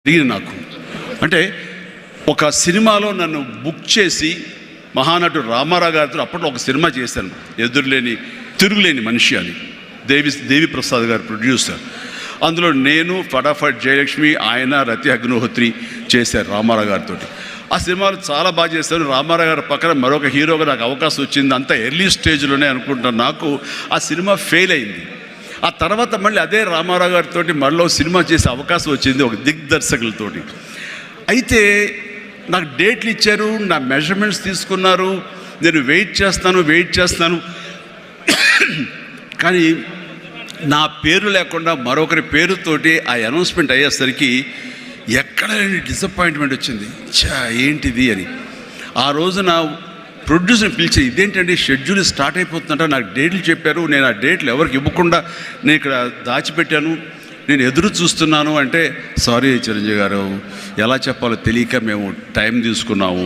జరిగింది నాకు. అంటే ఒక సినిమాలో నన్ను బుక్ చేసి మహానటుడు రామారావు గారితో అప్పట్లో ఒక సినిమా చేశాను, తిరుగులేని మనిషి అని. దేవి ప్రసాద్ గారు ప్రొడ్యూసర్. అందులో నేను, ఫటాఫట్ జయలక్ష్మి, ఆయన, రతి అగ్నిహోత్రి చేశారు రామారావు గారితో. ఆ సినిమాలు చాలా బాగా చేశాను. రామారావు గారి పక్కన మరొక హీరోగా నాకు అవకాశం వచ్చింది. అంతా ఎర్లీ స్టేజ్లోనే అనుకుంటాను. నాకు ఆ సినిమా ఫెయిల్ అయింది. ఆ తర్వాత మళ్ళీ అదే రామారావు గారితో మళ్ళీ సినిమా చేసే అవకాశం వచ్చింది ఒక దిగ్దర్శకులతోటి. అయితే నాకు డేట్లు ఇచ్చారు, నా మెజర్మెంట్స్ తీసుకున్నారు, నేను వెయిట్ చేస్తాను. కానీ నా పేరు లేకుండా మరొకరి పేరుతోటి ఆ అనౌన్స్మెంట్ అయ్యేసరికి ఎక్కడ డిసప్పాయింట్మెంట్ వచ్చింది. ఏంటిది అని ఆ రోజు నా ప్రొడ్యూసర్ని పిలిచి, ఇదేంటండి షెడ్యూల్ స్టార్ట్ అయిపోతుందంట, నాకు డేట్లు చెప్పారు, నేను ఆ డేట్లు ఎవరికి ఇవ్వకుండా నేను ఇక్కడ దాచిపెట్టాను, నేను ఎదురు చూస్తున్నాను అంటే, సారీ చిరంజీవి గారు, ఎలా చెప్పాలో తెలియక మేము టైం తీసుకున్నాము,